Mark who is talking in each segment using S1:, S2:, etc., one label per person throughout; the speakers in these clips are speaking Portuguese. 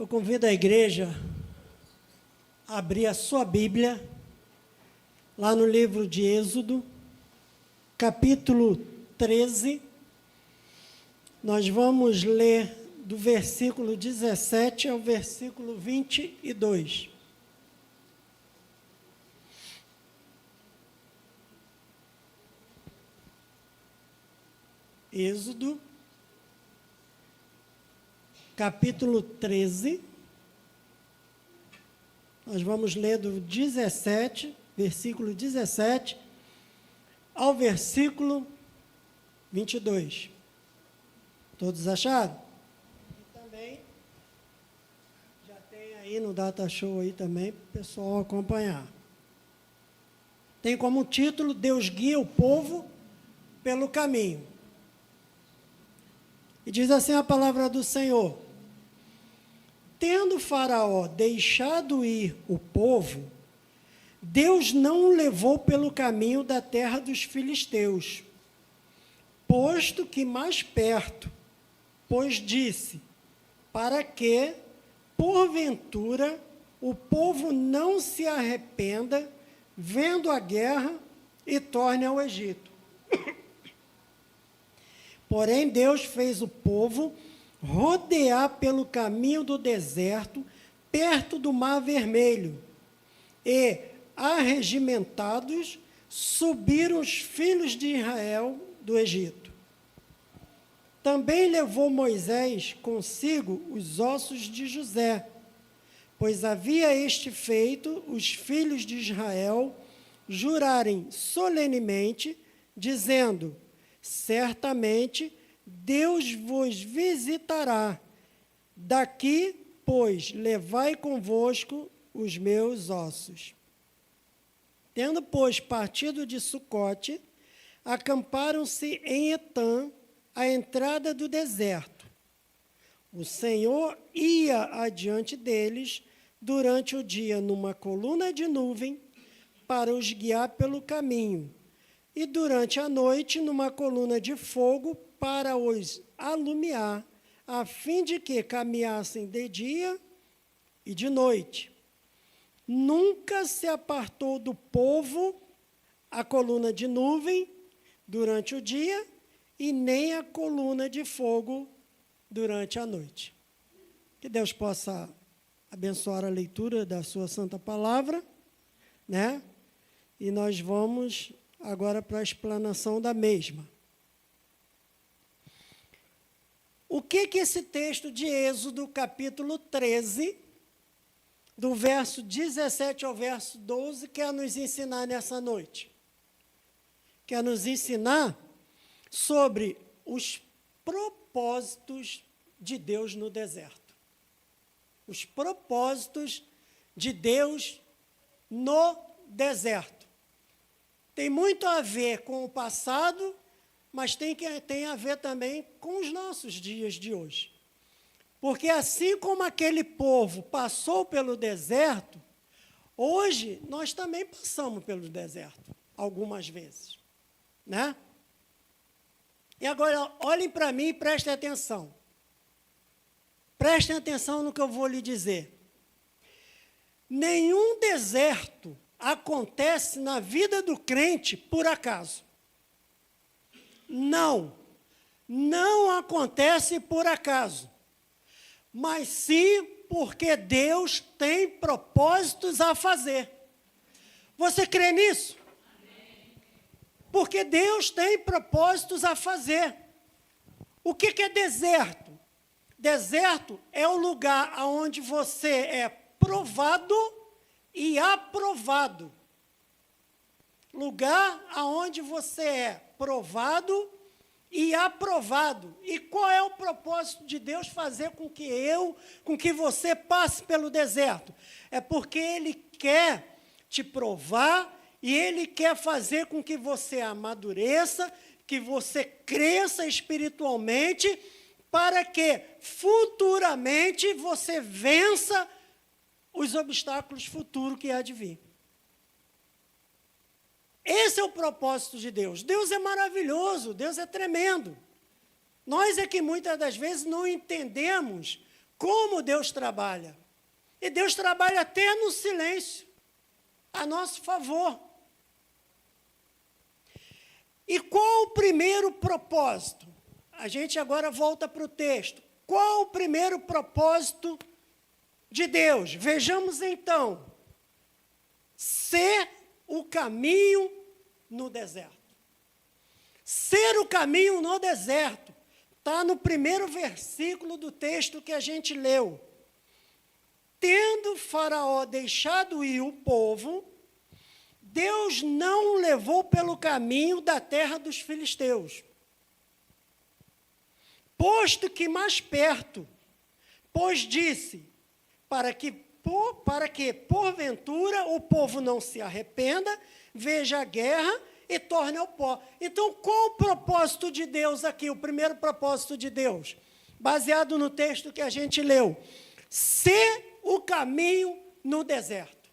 S1: Eu convido a igreja a abrir a sua Bíblia, lá no livro de Êxodo, capítulo 13. Nós vamos ler do versículo 17 ao versículo 22. Êxodo, capítulo 13, nós vamos ler do 17, versículo 17, ao versículo 22. Todos acharam? E também, já tem aí no Data Show aí também, para o pessoal acompanhar. Tem como título, Deus guia o povo pelo caminho. E diz assim a palavra do Senhor: tendo Faraó deixado ir o povo, Deus não o levou pelo caminho da terra dos filisteus, posto que mais perto, pois disse, para que, porventura, o povo não se arrependa, vendo a guerra, e torne ao Egito. Porém, Deus fez o povo rodear pelo caminho do deserto, perto do Mar Vermelho. E, arregimentados, subiram os filhos de Israel do Egito. Também levou Moisés consigo os ossos de José, pois havia este feito os filhos de Israel jurarem solenemente, dizendo: certamente Deus vos visitará. Daqui, pois, levai convosco os meus ossos. Tendo, pois, partido de Sucote, acamparam-se em Etã, à entrada do deserto. O Senhor ia adiante deles durante o dia numa coluna de nuvem para os guiar pelo caminho, e durante a noite numa coluna de fogo para os alumiar, a fim de que caminhassem de dia e de noite. Nunca se apartou do povo a coluna de nuvem durante o dia e nem a coluna de fogo durante a noite. Que Deus possa abençoar a leitura da sua santa palavra, né? E nós vamos agora para a explanação da mesma. O que esse texto de Êxodo, capítulo 13, do verso 17 ao verso 12, quer nos ensinar nessa noite? Quer nos ensinar sobre os propósitos de Deus no deserto. Os propósitos de Deus no deserto. Tem muito a ver com o passado, mas tem a ver também com os nossos dias de hoje. Porque assim como aquele povo passou pelo deserto, hoje nós também passamos pelo deserto, algumas vezes. Né? E agora, olhem para mim e prestem atenção. Prestem atenção no que eu vou lhe dizer. Nenhum deserto acontece na vida do crente por acaso. Não acontece por acaso, mas sim porque Deus tem propósitos a fazer. Você crê nisso? Porque Deus tem propósitos a fazer. O que é deserto? Deserto é o lugar onde você é provado e aprovado. Lugar onde você é provado e aprovado. E qual é o propósito de Deus fazer com que você passe pelo deserto? É porque Ele quer te provar e Ele quer fazer com que você amadureça, que você cresça espiritualmente, para que futuramente você vença os obstáculos futuros que há de vir. Esse é o propósito de Deus. Deus é maravilhoso, Deus é tremendo. Nós é que muitas das vezes não entendemos Como Deus trabalha. E Deus trabalha até no silêncio, a nosso favor. E qual o primeiro propósito? A gente agora volta para o texto. Qual o primeiro propósito de Deus? Vejamos então. Ser o caminho no deserto. Ser o caminho no deserto. Está no primeiro versículo do texto que a gente leu. Tendo Faraó deixado ir o povo, Deus não o levou pelo caminho da terra dos filisteus. Posto que mais perto, pois disse, para que porventura o povo não se arrependa, veja a guerra e torne ao pó. Então, qual o propósito de Deus aqui? O primeiro propósito de Deus, baseado no texto que a gente leu. Ser o caminho no deserto.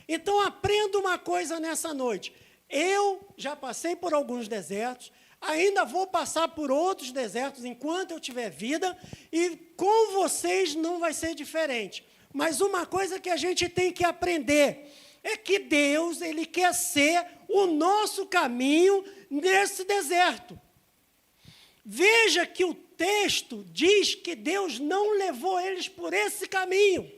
S1: Então, aprenda uma coisa nessa noite. Eu já passei por alguns desertos, ainda vou passar por outros desertos enquanto eu tiver vida, e com vocês não vai ser diferente. Mas uma coisa que a gente tem que aprender é que Deus, Ele quer ser o nosso caminho nesse deserto. Veja que o texto diz que Deus não levou eles por esse caminho.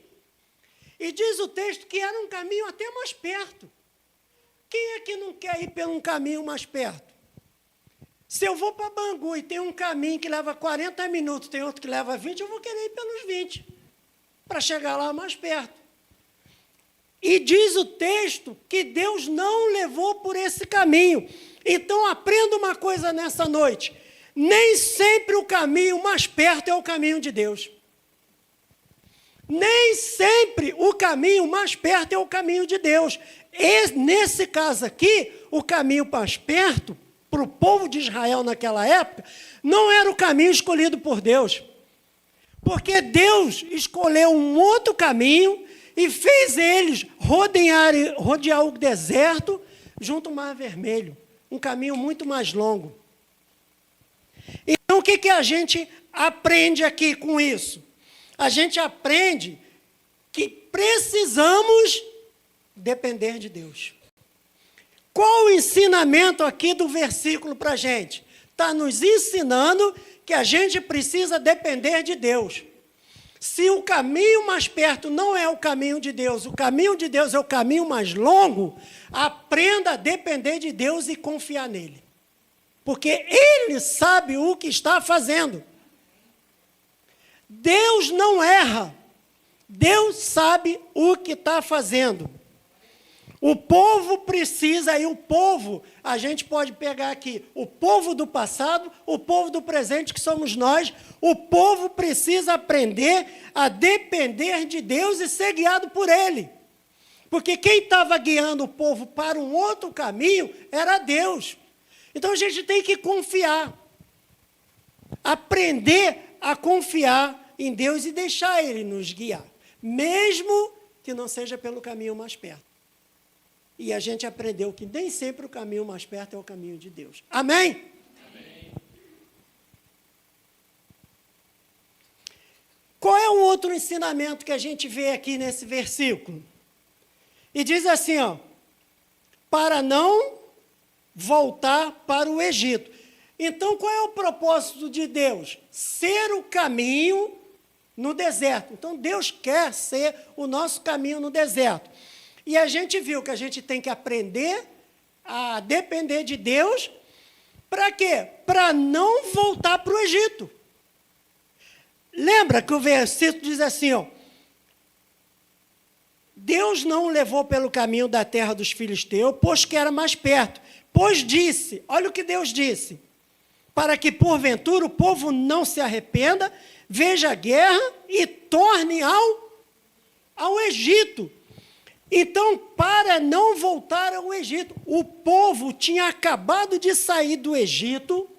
S1: E diz o texto que era um caminho até mais perto. Quem é que não quer ir por um caminho mais perto? Se eu vou para Bangu e tem um caminho que leva 40 minutos, tem outro que leva 20, eu vou querer ir pelos 20, para chegar lá mais perto. E diz o texto que Deus não levou por esse caminho. Então, aprenda uma coisa nessa noite. Nem sempre o caminho mais perto é o caminho de Deus. Nem sempre o caminho mais perto é o caminho de Deus. E, nesse caso aqui, o caminho mais perto, para o povo de Israel naquela época, não era o caminho escolhido por Deus. Porque Deus escolheu um outro caminho e fez eles rodear o deserto junto ao Mar Vermelho. Um caminho muito mais longo. Então, o que a gente aprende aqui com isso? A gente aprende que precisamos depender de Deus. Qual o ensinamento aqui do versículo para a gente? Está nos ensinando que a gente precisa depender de Deus. Se o caminho mais perto não é o caminho de Deus, o caminho de Deus é o caminho mais longo, aprenda a depender de Deus e confiar nele. Porque Ele sabe o que está fazendo. Deus não erra. Deus sabe o que está fazendo. O povo precisa, e o povo, a gente pode pegar aqui, o povo do passado, o povo do presente, que somos nós, o povo precisa aprender a depender de Deus e ser guiado por Ele. Porque quem estava guiando o povo para um outro caminho era Deus. Então a gente tem que confiar. Aprender a confiar em Deus e deixar Ele nos guiar. Mesmo que não seja pelo caminho mais perto. E a gente aprendeu que nem sempre o caminho mais perto é o caminho de Deus. Amém? Amém. Qual é o outro ensinamento que a gente vê aqui nesse versículo? E diz assim, ó, para não voltar para o Egito. Então, qual é o propósito de Deus? Ser o caminho no deserto. Então, Deus quer ser o nosso caminho no deserto. E a gente viu que a gente tem que aprender a depender de Deus. Para quê? Para não voltar para o Egito. Lembra que o versículo diz assim, ó, Deus não o levou pelo caminho da terra dos filisteus, pois que era mais perto. Pois disse, olha o que Deus disse, para que porventura o povo não se arrependa, veja a guerra e torne ao Egito. Então, para não voltar ao Egito, o povo tinha acabado de sair do Egito,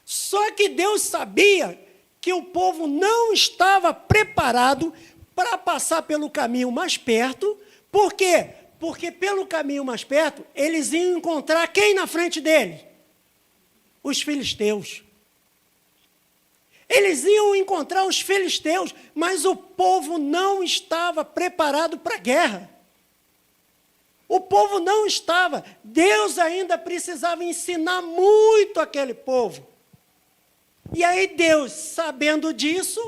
S1: só que Deus sabia que o povo não estava preparado para passar pelo caminho mais perto. Por quê? Porque pelo caminho mais perto, eles iam encontrar quem na frente deles? Os filisteus. Eles iam encontrar os filisteus, mas o povo não estava preparado para a guerra. O povo não estava. Deus ainda precisava ensinar muito aquele povo. E aí Deus, sabendo disso,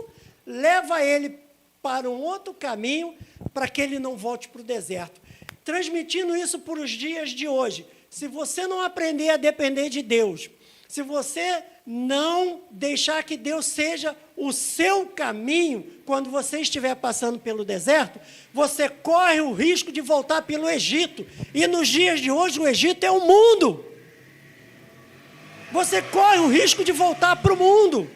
S1: leva ele para um outro caminho, para que ele não volte para o deserto. Transmitindo isso para os dias de hoje. Se você não aprender a depender de Deus, se você não deixar que Deus seja o seu caminho, quando você estiver passando pelo deserto, você corre o risco de voltar pelo Egito. E nos dias de hoje, o Egito é o mundo. Você corre o risco de voltar para o mundo.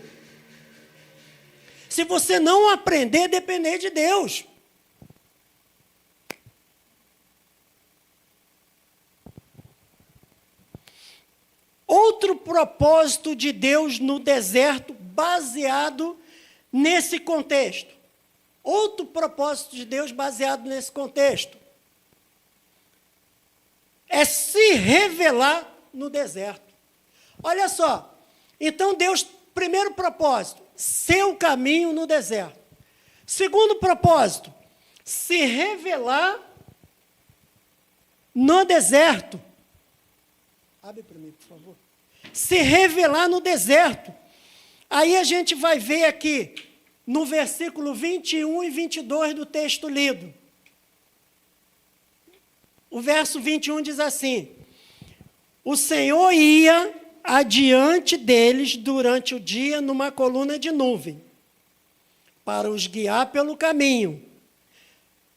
S1: Se você não aprender a depender de Deus. Outro propósito de Deus no deserto, baseado nesse contexto. Outro propósito de Deus baseado nesse contexto. É se revelar no deserto. Olha só, então Deus, primeiro propósito, seu caminho no deserto. Segundo propósito, se revelar no deserto. Abre para mim, por favor. Se revelar no deserto. Aí a gente vai ver aqui, no versículo 21 e 22 do texto lido. O verso 21 diz assim: o Senhor ia adiante deles durante o dia numa coluna de nuvem, para os guiar pelo caminho.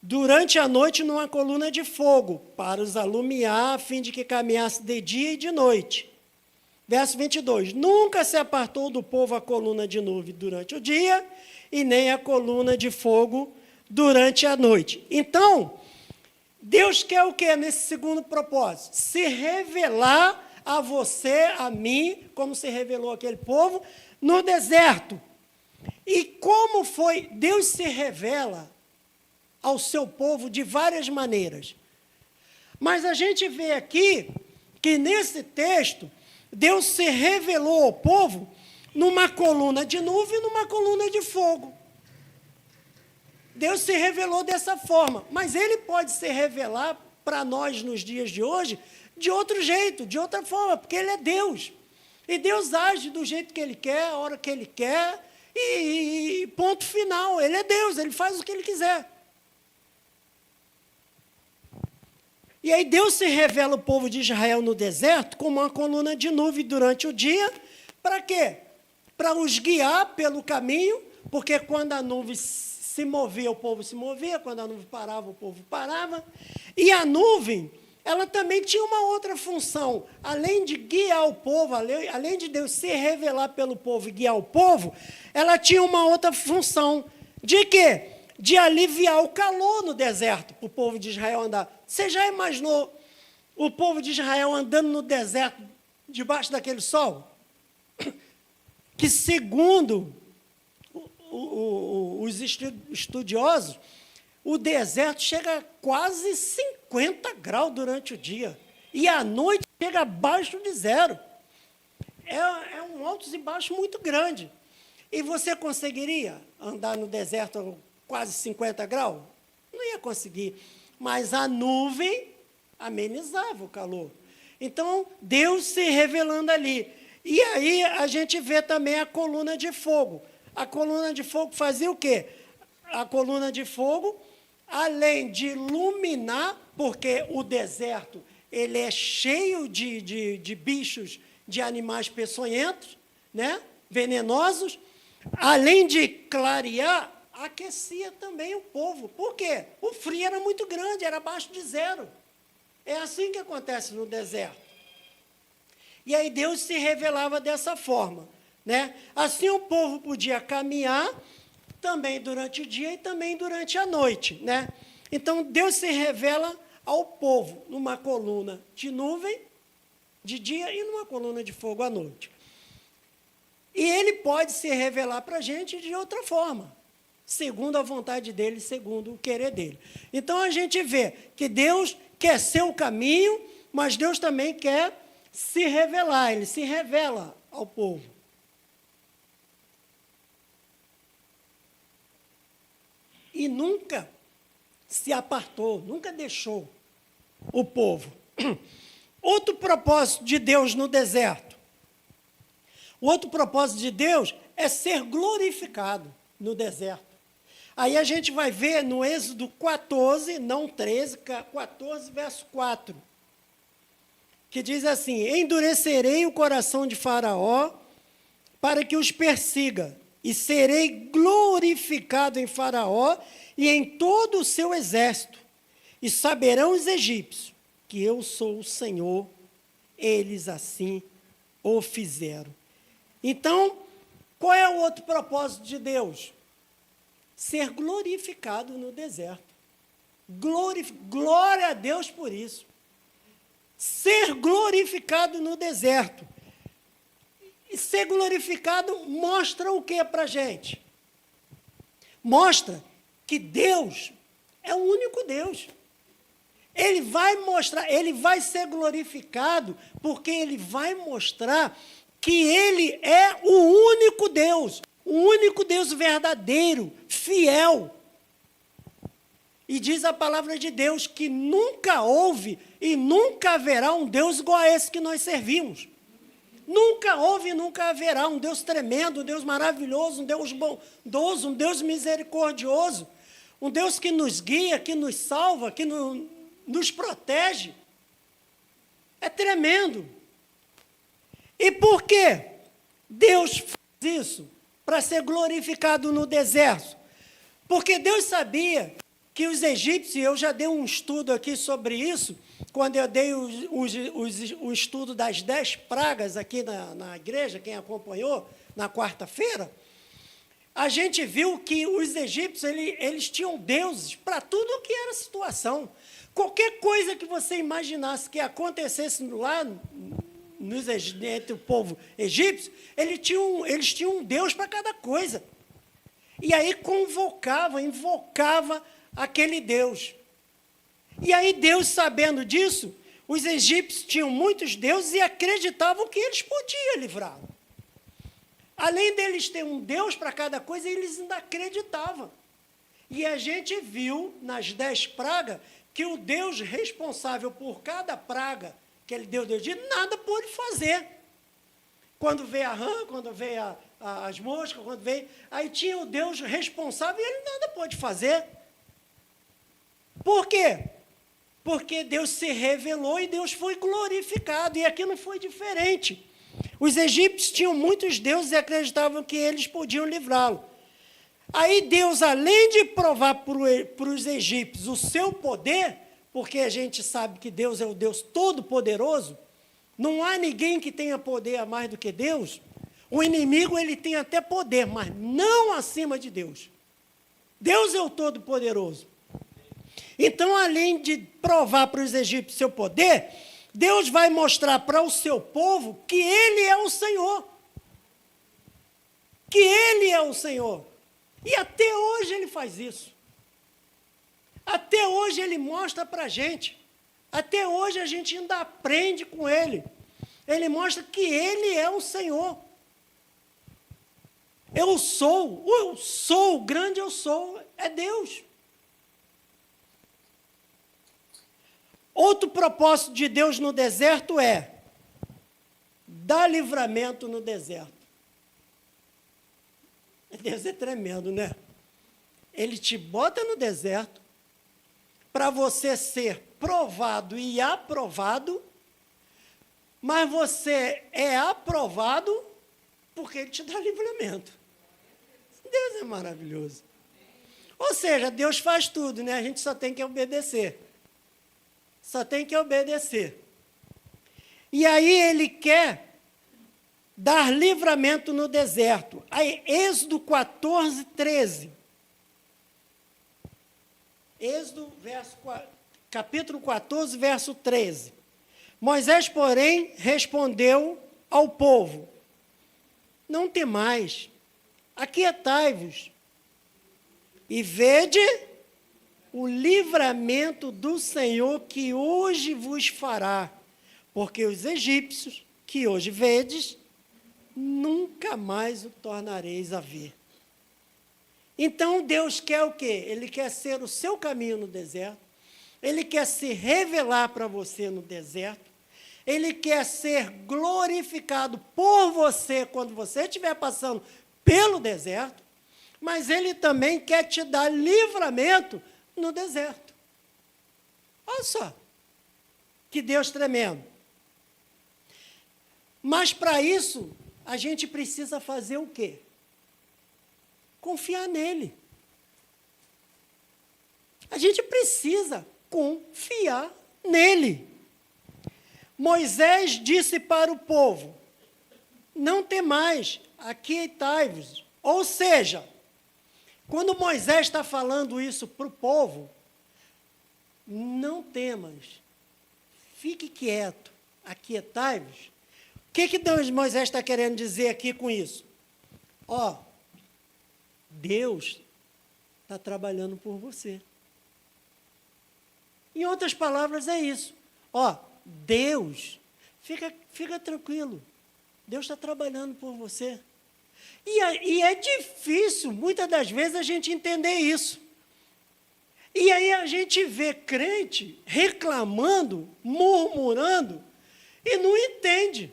S1: Durante a noite, numa coluna de fogo, para os alumiar, a fim de que caminhasse de dia e de noite. Verso 22. Nunca se apartou do povo a coluna de nuvem durante o dia, e nem a coluna de fogo durante a noite. Então, Deus quer o quê nesse segundo propósito? Se revelar a você, a mim, como se revelou aquele povo, no deserto. E como foi? Deus se revela ao seu povo de várias maneiras. Mas a gente vê aqui que nesse texto, Deus se revelou ao povo numa coluna de nuvem e numa coluna de fogo. Deus se revelou dessa forma, mas Ele pode se revelar para nós nos dias de hoje de outro jeito, de outra forma, porque Ele é Deus. E Deus age do jeito que Ele quer, a hora que Ele quer, e ponto final. Ele é Deus, Ele faz o que Ele quiser. E aí Deus se revela ao povo de Israel no deserto como uma coluna de nuvem durante o dia. Para quê? Para os guiar pelo caminho, porque quando a nuvem se movia, o povo se movia, quando a nuvem parava, o povo parava. E a nuvem, ela também tinha uma outra função. Além de guiar o povo, além de Deus se revelar pelo povo e guiar o povo, ela tinha uma outra função. De quê? De aliviar o calor no deserto, para o povo de Israel andar. Você já imaginou o povo de Israel andando no deserto, debaixo daquele sol? Que, segundo os estudiosos, o deserto chega a quase 50 graus durante o dia. E à noite chega abaixo de zero. É um altos e baixos muito grande. E você conseguiria andar no deserto a quase 50 graus? Não ia conseguir. Mas a nuvem amenizava o calor. Então, Deus se revelando ali. E aí a gente vê também a coluna de fogo. A coluna de fogo fazia o quê? A coluna de fogo, além de iluminar, porque o deserto ele é cheio de bichos, de animais peçonhentos, né? Venenosos, além de clarear, aquecia também o povo. Por quê? O frio era muito grande, era abaixo de zero. É assim que acontece no deserto. E aí Deus se revelava dessa forma, né? Assim o povo podia caminhar também durante o dia e também durante a noite, né? Então Deus se revela ao povo numa coluna de nuvem de dia e numa coluna de fogo à noite. E Ele pode se revelar para a gente de outra forma, segundo a vontade dEle, segundo o querer dEle. Então, a gente vê que Deus quer seu caminho, mas Deus também quer se revelar, Ele se revela ao povo. e nunca se apartou, nunca deixou o povo. Outro propósito de Deus no deserto. O outro propósito de Deus é ser glorificado no deserto. Aí a gente vai ver no Êxodo 14, não 13, 14, verso 4, que diz assim: endurecerei o coração de Faraó para que os persiga, e serei glorificado em Faraó e em todo o seu exército, e saberão os egípcios que eu sou o Senhor. Eles assim o fizeram. Então, qual é o outro propósito de Deus? Ser glorificado no deserto. Glória a Deus por isso. Ser glorificado no deserto. E ser glorificado mostra o que para a gente? Mostra que Deus é o único Deus. Ele vai mostrar, ele vai ser glorificado, porque ele vai mostrar que ele é o único Deus verdadeiro, fiel. E diz a palavra de Deus que nunca houve e nunca haverá um Deus igual a esse que nós servimos. Nunca houve e nunca haverá um Deus tremendo, um Deus maravilhoso, um Deus bondoso, um Deus misericordioso, um Deus que nos guia, que nos salva, que nos protege. É tremendo. E por que Deus faz isso? Para ser glorificado no deserto. Porque Deus sabia que os egípcios, eu já dei um estudo aqui sobre isso, quando eu dei o estudo das 10 pragas aqui na igreja, quem acompanhou, na quarta-feira, a gente viu que os egípcios, eles tinham deuses para tudo que era situação. Qualquer coisa que você imaginasse que acontecesse lá entre o povo egípcio, eles tinham um Deus para cada coisa. E aí invocava aquele Deus. E aí Deus, sabendo disso, os egípcios tinham muitos deuses e acreditavam que eles podiam livrá-lo. Além deles ter um Deus para cada coisa, eles ainda acreditavam. E a gente viu nas 10 pragas que o Deus responsável por cada praga que ele deu de nada pôde fazer. Quando veio a rã, quando veio as moscas, quando veio... Aí tinha o Deus responsável e ele nada pôde fazer. Por quê? Porque Deus se revelou e Deus foi glorificado. E aqui não foi diferente. Os egípcios tinham muitos deuses e acreditavam que eles podiam livrá-lo. Aí Deus, além de provar para os egípcios o seu poder, porque a gente sabe que Deus é o Deus Todo-Poderoso, não há ninguém que tenha poder a mais do que Deus. O inimigo, ele tem até poder, mas não acima de Deus. Deus é o Todo-Poderoso. Então, além de provar para os egípcios seu poder, Deus vai mostrar para o seu povo que Ele é o Senhor. Que Ele é o Senhor. E até hoje Ele faz isso. Até hoje Ele mostra para a gente. Até hoje a gente ainda aprende com Ele. Ele mostra que Ele é o Senhor. Eu sou, o grande eu sou, é Deus. Outro propósito de Deus no deserto é dar livramento no deserto. Deus é tremendo, né? Ele te bota no deserto para você ser provado e aprovado, mas você é aprovado porque Ele te dá livramento. Deus é maravilhoso. Ou seja, Deus faz tudo, né? A gente só tem que obedecer. Só tem que obedecer. E aí Ele quer dar livramento no deserto. Aí, Êxodo 14, 13. Êxodo, capítulo 14, verso 13. Moisés, porém, respondeu ao povo: não temais, aquietai-vos, e vede o livramento do Senhor que hoje vos fará, porque os egípcios que hoje vedes, nunca mais o tornareis a ver. Então, Deus quer o quê? Ele quer ser o seu caminho no deserto, Ele quer se revelar para você no deserto, Ele quer ser glorificado por você quando você estiver passando pelo deserto, mas Ele também quer te dar livramento no deserto. Olha só, que Deus tremendo. Mas, para isso, a gente precisa fazer o quê? Confiar nele. A gente precisa confiar nele. Moisés disse para o povo, não temais, aquietai-vos. Ou seja, quando Moisés está falando isso para o povo, não temas, fique quieto, aquietai-vos. O que Moisés está querendo dizer aqui com isso? Ó, Deus está trabalhando por você. Em outras palavras, é isso. Ó, Deus, fica tranquilo, Deus está trabalhando por você. E é difícil, muitas das vezes, a gente entender isso. E aí a gente vê crente reclamando, murmurando, e não entende.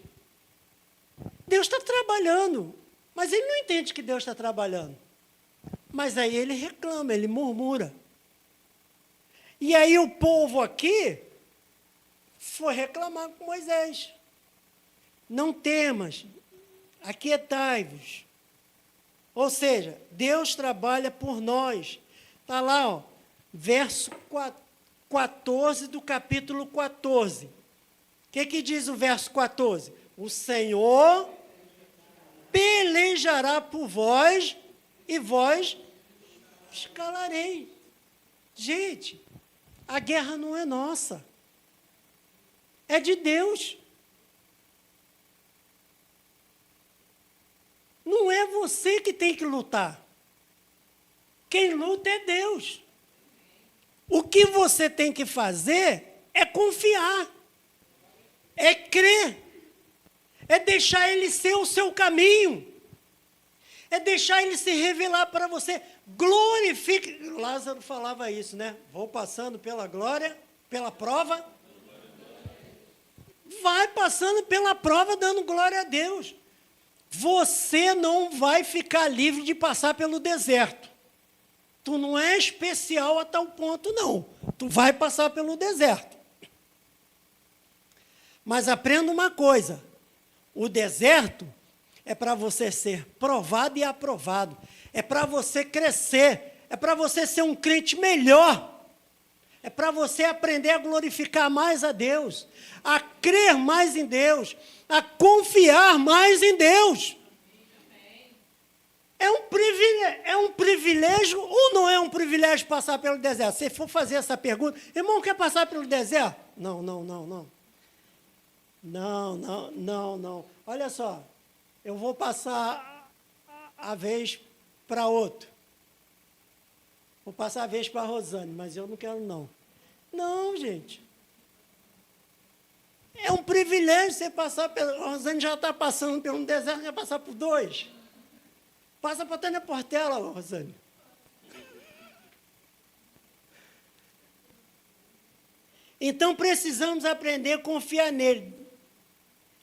S1: Deus está trabalhando, mas ele não entende que Deus está trabalhando. Mas aí ele reclama, ele murmura. E aí o povo aqui foi reclamar com Moisés. Não temas, aquietai-vos. Ou seja, Deus trabalha por nós. Está lá, ó, verso 14 do capítulo 14. O que diz o verso 14? O Senhor pelejará por vós e vós escalarei. Gente, a guerra não é nossa, é de Deus. Não é você que tem que lutar. Quem luta é Deus. O que você tem que fazer é confiar, é crer, é deixar Ele ser o seu caminho, é deixar Ele se revelar para você. Glorifique. Lázaro falava isso, né? Vou passando pela glória, pela prova. Vai passando pela prova, dando glória a Deus. Você não vai ficar livre de passar pelo deserto. Tu não é especial a tal ponto, não. Tu vai passar pelo deserto. Mas aprenda uma coisa. O deserto é para você ser provado e aprovado. É para você crescer. É para você ser um crente melhor. É para você aprender a glorificar mais a Deus. A crer mais em Deus. A confiar mais em Deus. É um privilégio ou não é um privilégio passar pelo deserto? Se for fazer essa pergunta, irmão, quer passar pelo deserto? Não. Não. Olha só, eu vou passar a vez para outro. Vou passar a vez para a Rosane, mas eu não quero, não. Não, gente. É um privilégio você passar pelo... A Rosane já está passando pelo deserto, quer passar por dois. Passa para a Tânia Portela, Rosane. Então, precisamos aprender a confiar nele.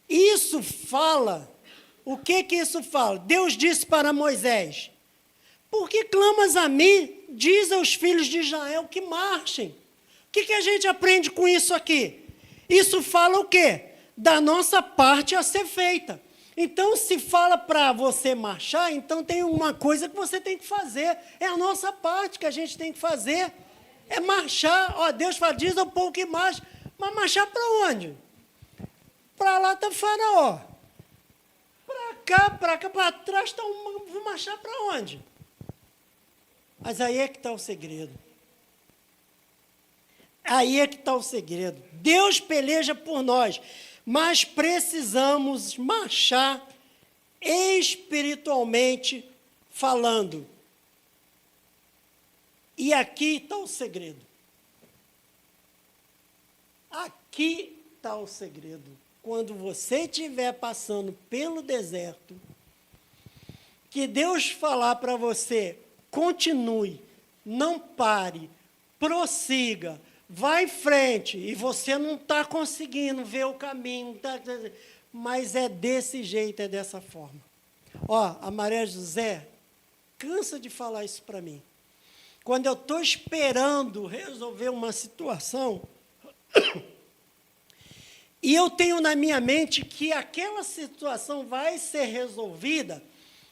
S1: Isso fala... O que isso fala? Deus disse para Moisés, por que clamas a mim? Diz aos filhos de Israel que marchem. O que a gente aprende com isso aqui? Isso fala o quê? Da nossa parte a ser feita. Então, se fala para você marchar, então tem uma coisa que você tem que fazer. É a nossa parte que a gente tem que fazer. É marchar. Ó, Deus fala, diz ao povo que marcha. Mas marchar para onde? Para lá está Faraó. Para cá, para trás está vou marchar para onde? Mas aí é que está o segredo. Aí é que está o segredo. Deus peleja por nós, mas precisamos marchar espiritualmente falando. E aqui está o segredo. Aqui está o segredo. Quando você estiver passando pelo deserto, que Deus falar para você, continue, não pare, prossiga, vá em frente, e você não está conseguindo ver o caminho, mas é desse jeito, é dessa forma. Ó, a Maria José cansa de falar isso para mim. Quando eu estou esperando resolver uma situação, e eu tenho na minha mente que aquela situação vai ser resolvida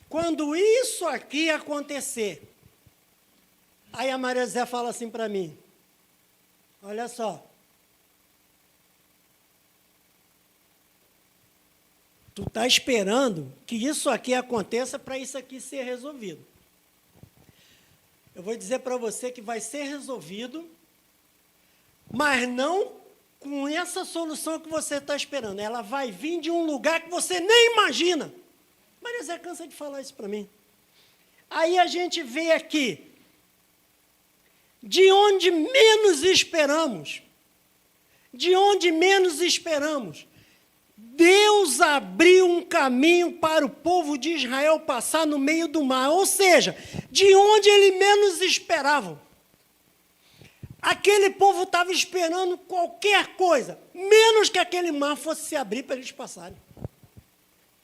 S1: quando isso aqui acontecer. Aí a Maria José fala assim para mim, olha só, tu está esperando que isso aqui aconteça para isso aqui ser resolvido. Eu vou dizer para você que vai ser resolvido, mas não com essa solução que você está esperando. Ela vai vir de um lugar que você nem imagina. Maria Zé cansa de falar isso para mim. Aí a gente vê aqui, de onde menos esperamos, Deus abriu um caminho para o povo de Israel passar no meio do mar, ou seja, de onde ele menos esperava. Aquele povo estava esperando qualquer coisa, menos que aquele mar fosse se abrir para eles passarem.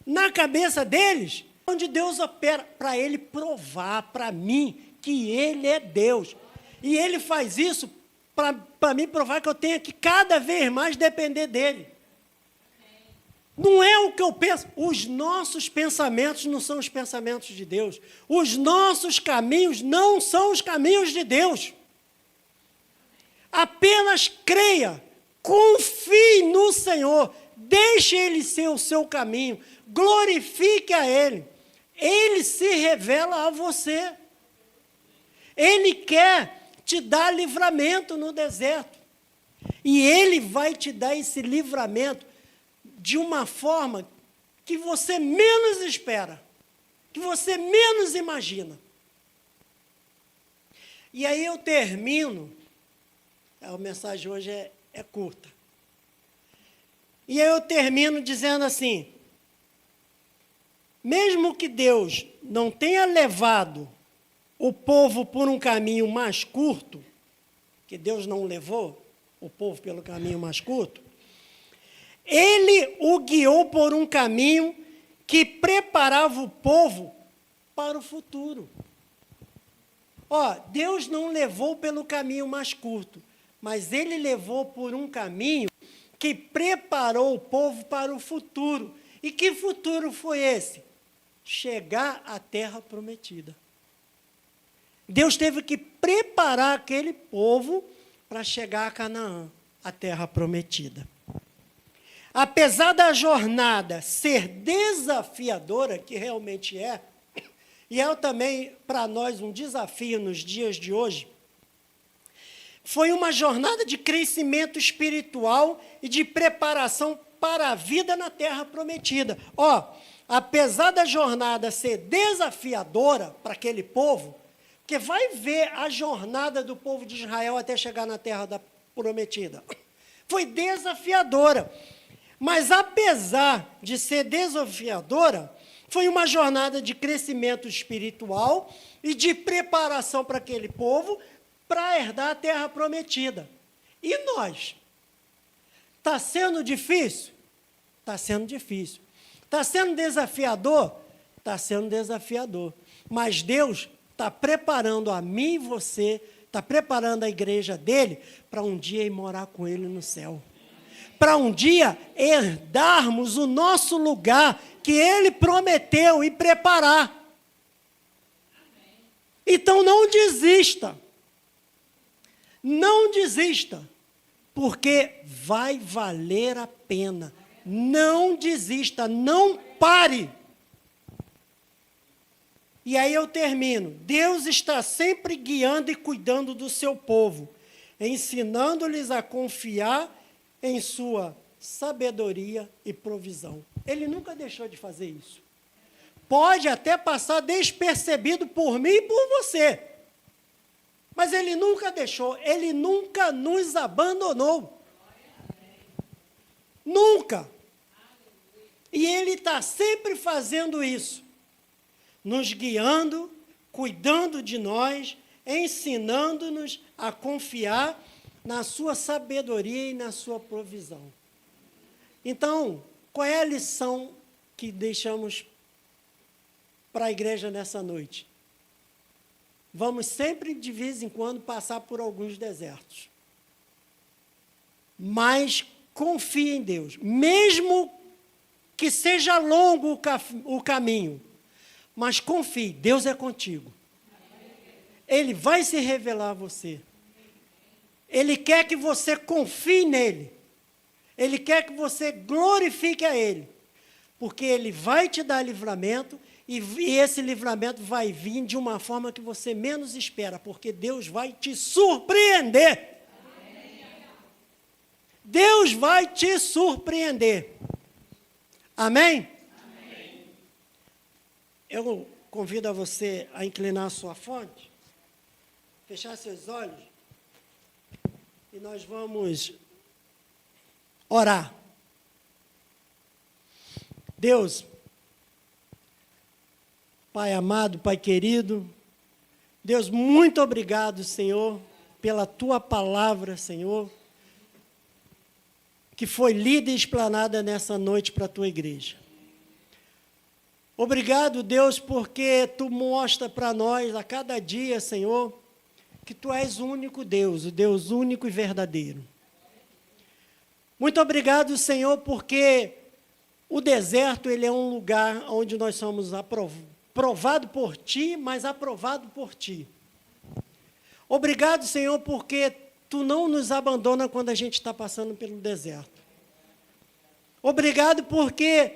S1: Na cabeça deles, onde Deus opera, para ele provar para mim que ele é Deus. E ele faz isso para mim provar que eu tenho que cada vez mais depender dele. Não é o que eu penso. Os nossos pensamentos não são os pensamentos de Deus. Os nossos caminhos não são os caminhos de Deus. Apenas creia, confie no Senhor, deixe Ele ser o seu caminho, glorifique a Ele. Ele se revela a você. Ele quer te dar livramento no deserto. E Ele vai te dar esse livramento de uma forma que você menos espera, que você menos imagina. E aí eu termino, a mensagem hoje é curta. E aí eu termino dizendo assim, mesmo que Deus não tenha levado o povo por um caminho mais curto, que Deus não levou o povo pelo caminho mais curto, Ele o guiou por um caminho que preparava o povo para o futuro. Ó, Deus não levou pelo caminho mais curto, mas Ele levou por um caminho que preparou o povo para o futuro. E que futuro foi esse? Chegar à terra prometida. Deus teve que preparar aquele povo para chegar a Canaã, a terra prometida. Apesar da jornada ser desafiadora, que realmente é, e é também para nós um desafio nos dias de hoje, foi uma jornada de crescimento espiritual e de preparação para a vida na terra prometida. Ó, apesar da jornada ser desafiadora para aquele povo, porque vai ver a jornada do povo de Israel até chegar na terra prometida, foi desafiadora. Mas, apesar de ser desafiadora, foi uma jornada de crescimento espiritual e de preparação para aquele povo para herdar a terra prometida. E nós? Está sendo difícil? Está sendo difícil. Está sendo desafiador? Está sendo desafiador. Mas Deus está preparando a mim e você, está preparando a igreja dele para um dia ir morar com ele no céu. Para um dia herdarmos o nosso lugar que Ele prometeu e preparar. Então não desista. Não desista, porque vai valer a pena. Não desista, não pare. E aí eu termino. Deus está sempre guiando e cuidando do seu povo, ensinando-lhes a confiar em sua sabedoria e provisão. Ele nunca deixou de fazer isso. Pode até passar despercebido por mim e por você, mas Ele nunca deixou, Ele nunca nos abandonou. Nunca. E Ele está sempre fazendo isso, nos guiando, cuidando de nós, ensinando-nos a confiar na sua sabedoria e na sua provisão. Então, qual é a lição que deixamos para a igreja nessa noite? Vamos sempre, de vez em quando, passar por alguns desertos. Mas confie em Deus. Mesmo que seja longo o caminho, mas confie, Deus é contigo. Ele vai se revelar a você. Ele quer que você confie nele. Ele quer que você glorifique a Ele. Porque Ele vai te dar livramento e esse livramento vai vir de uma forma que você menos espera, porque Deus vai te surpreender. Deus vai te surpreender. Amém? Amém? Eu convido a você a inclinar a sua fronte, fechar seus olhos, e nós vamos orar. Deus, Pai amado, Pai querido, Deus, muito obrigado, Senhor, pela Tua palavra, Senhor, que foi lida e explanada nessa noite para a Tua igreja. Obrigado, Deus, porque Tu mostra para nós a cada dia, Senhor, que Tu és o único Deus, o Deus único e verdadeiro. Muito obrigado, Senhor, porque o deserto, ele é um lugar onde nós somos provados por Ti, mas aprovado por Ti. Obrigado, Senhor, porque Tu não nos abandona quando a gente está passando pelo deserto. Obrigado porque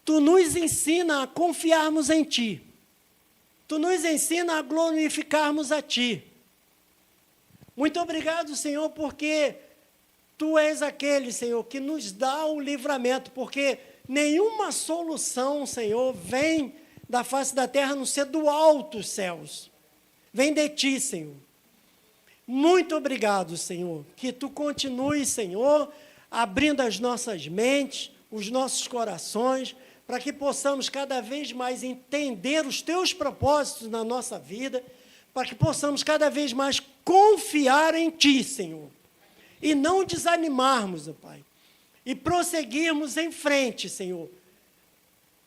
S1: Tu nos ensina a confiarmos em Ti. Tu nos ensina a glorificarmos a Ti. Muito obrigado, Senhor, porque Tu és aquele, Senhor, que nos dá o livramento, porque nenhuma solução, Senhor, vem da face da terra, a não ser do alto os céus. Vem de Ti, Senhor. Muito obrigado, Senhor, que Tu continues, Senhor, abrindo as nossas mentes, os nossos corações, para que possamos cada vez mais entender os Teus propósitos na nossa vida, para que possamos cada vez mais confiar em Ti, Senhor, e não desanimarmos, ó Pai, e prosseguirmos em frente, Senhor,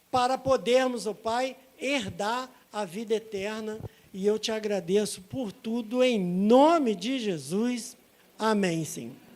S1: para podermos, ó Pai, herdar a vida eterna. E eu Te agradeço por tudo, em nome de Jesus. Amém, Senhor.